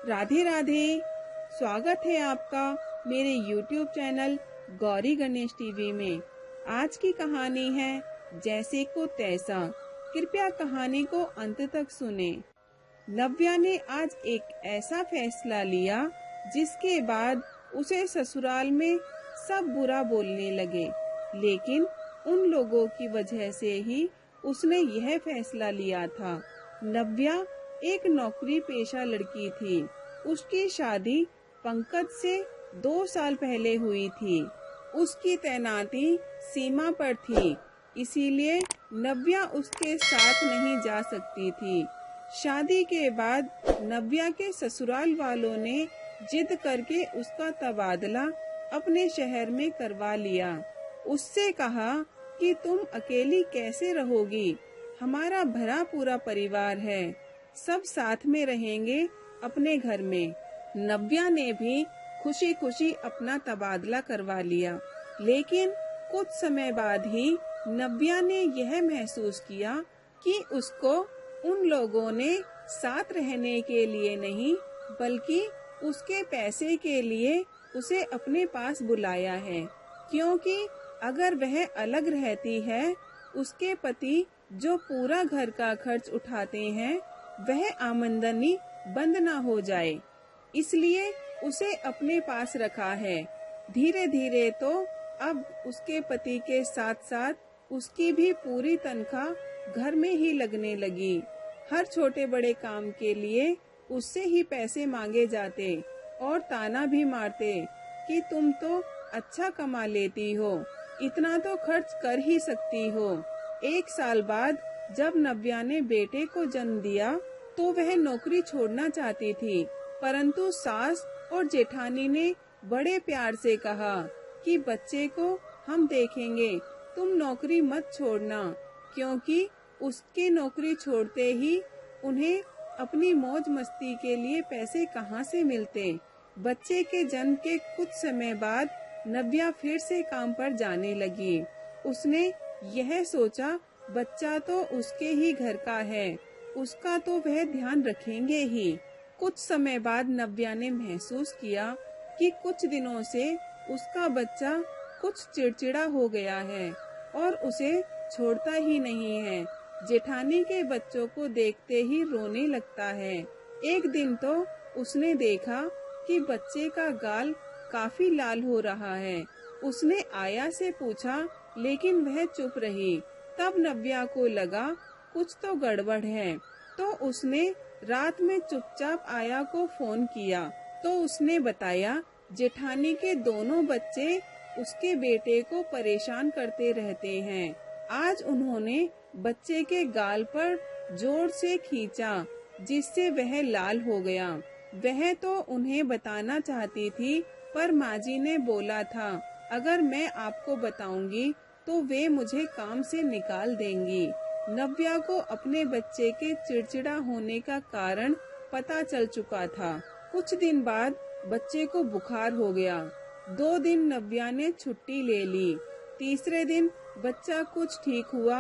राधे राधे। स्वागत है आपका मेरे YouTube channel Gauri Ganesh TV में। आज की कहानी है जैसे को तैसा। कृपया कहानी को अंत तक सुने। नव्या ने आज एक ऐसा फैसला लिया जिसके बाद उसे ससुराल में सब बुरा बोलने लगे, लेकिन उन लोगों की वजह से ही उसने यह फैसला लिया था। नव्या एक नौकरी पेशा लड़की थी। उसकी शादी पंकज से 2 साल पहले हुई थी। उसकी तैनाती सीमा पर थी, इसीलिए नव्या उसके साथ नहीं जा सकती थी। शादी के बाद नव्या के ससुराल वालों ने जिद करके उसका तबादला अपने शहर में करवा लिया। उससे कहा कि तुम अकेली कैसे रहोगी, हमारा भरा पूरा परिवार है, सब साथ में रहेंगे अपने घर में। नव्या ने भी खुशी खुशी अपना तबादला करवा लिया, लेकिन कुछ समय बाद ही नव्या ने यह महसूस किया कि उसको उन लोगों ने साथ रहने के लिए नहीं, बल्कि उसके पैसे के लिए उसे अपने पास बुलाया है। क्योंकि अगर वह अलग रहती है, उसके पति जो पूरा घर का खर्च उठाते हैं, वह आमदनी बंद ना हो जाए, इसलिए उसे अपने पास रखा है। धीरे धीरे तो अब उसके पति के साथ साथ उसकी भी पूरी तनख्वाह घर में ही लगने लगी। हर छोटे बड़े काम के लिए उससे ही पैसे मांगे जाते और ताना भी मारते कि तुम तो अच्छा कमा लेती हो, इतना तो खर्च कर ही सकती हो। 1 साल बाद जब नव्या ने बेटे को जन्म दिया तो वह नौकरी छोड़ना चाहती थी, परंतु सास और जेठानी ने बड़े प्यार से कहा कि बच्चे को हम देखेंगे, तुम नौकरी मत छोड़ना। क्योंकि उसके नौकरी छोड़ते ही उन्हें अपनी मौज मस्ती के लिए पैसे कहाँ से मिलते। बच्चे के जन्म के कुछ समय बाद नव्या फिर से काम पर जाने लगी। उसने यह सोचा बच्चा तो उसके ही घर का है, उसका तो वह ध्यान रखेंगे ही। कुछ समय बाद नव्या ने महसूस किया कि कुछ दिनों से उसका बच्चा कुछ चिड़चिड़ा हो गया है और उसे छोड़ता ही नहीं है। जेठानी के बच्चों को देखते ही रोने लगता है। एक दिन तो उसने देखा कि बच्चे का गाल काफी लाल हो रहा है। उसने आया से पूछा, लेकिन वह चुप रही। तब नव्या को लगा कुछ तो गड़बड़ है, तो उसने रात में चुपचाप आया को फोन किया। तो उसने बताया जेठानी के दोनों बच्चे उसके बेटे को परेशान करते रहते हैं। आज उन्होंने बच्चे के गाल पर जोर से खींचा, जिससे वह लाल हो गया। वह तो उन्हें बताना चाहती थी, पर माजी ने बोला था अगर मैं आपको बताऊंगी तो वे मुझे काम से निकाल देंगी। नव्या को अपने बच्चे के चिड़चिड़ा होने का कारण पता चल चुका था। कुछ दिन बाद बच्चे को बुखार हो गया। 2 दिन नव्या ने छुट्टी ले ली। तीसरे दिन बच्चा कुछ ठीक हुआ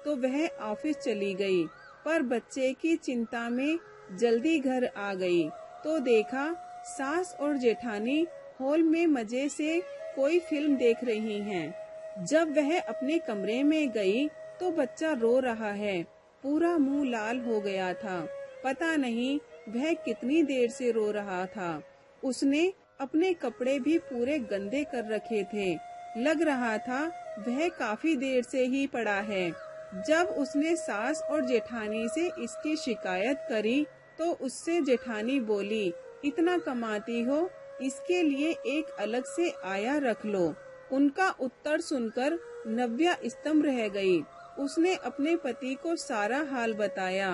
तो वह ऑफिस चली गई, पर बच्चे की चिंता में जल्दी घर आ गई तो देखा सास और जेठानी हॉल में मजे से कोई फिल्म देख रही हैं। जब वह अपने कमरे में गई तो बच्चा रो रहा है, पूरा मुंह लाल हो गया था। पता नहीं वह कितनी देर से रो रहा था। उसने अपने कपड़े भी पूरे गंदे कर रखे थे। लग रहा था वह काफी देर से ही पड़ा है। जब उसने सास और जेठानी से इसकी शिकायत करी तो उससे जेठानी बोली, इतना कमाती हो, इसके लिए एक अलग से आया रख लो। उनका उत्तर सुनकर नव्या स्तंभ रह गई। उसने अपने पति को सारा हाल बताया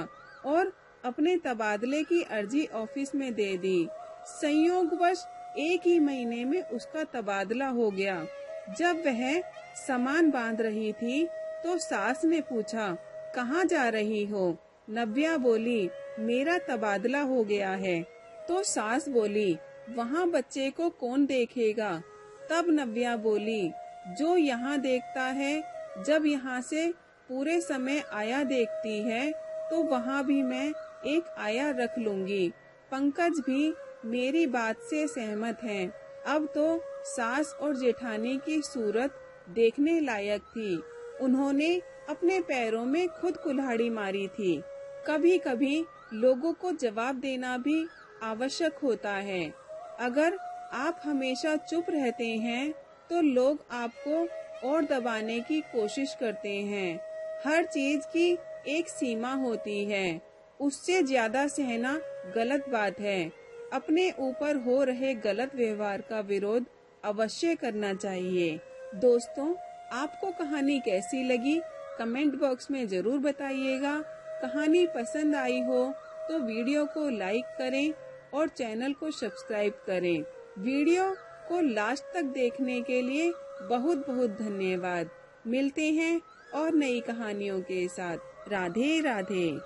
और अपने तबादले की अर्जी ऑफिस में दे दी। संयोगवश 1 ही महीने में उसका तबादला हो गया। जब वह सामान बांध रही थी तो सास ने पूछा, कहाँ जा रही हो? नव्या बोली, मेरा तबादला हो गया है। तो सास बोली, वहाँ बच्चे को कौन देखेगा? तब नव्या बोली, जो यहाँ देखता है, जब यहाँ से पूरे समय आया देखती है तो वहाँ भी मैं एक आया रख लूंगी। पंकज भी मेरी बात से सहमत हैं। अब तो सास और जेठानी की सूरत देखने लायक थी। उन्होंने अपने पैरों में खुद कुल्हाड़ी मारी थी। कभी कभी लोगों को जवाब देना भी आवश्यक होता है। अगर आप हमेशा चुप रहते हैं तो लोग आपको और दबाने की कोशिश करते हैं। हर चीज की एक सीमा होती है, उससे ज्यादा सहना गलत बात है। अपने ऊपर हो रहे गलत व्यवहार का विरोध अवश्य करना चाहिए। दोस्तों, आपको कहानी कैसी लगी कमेंट बॉक्स में जरूर बताइएगा। कहानी पसंद आई हो तो वीडियो को लाइक करें और चैनल को सब्सक्राइब करें। वीडियो को लास्ट तक देखने के लिए बहुत बहुत धन्यवाद। मिलते हैं और नई कहानियों के साथ। राधे राधे।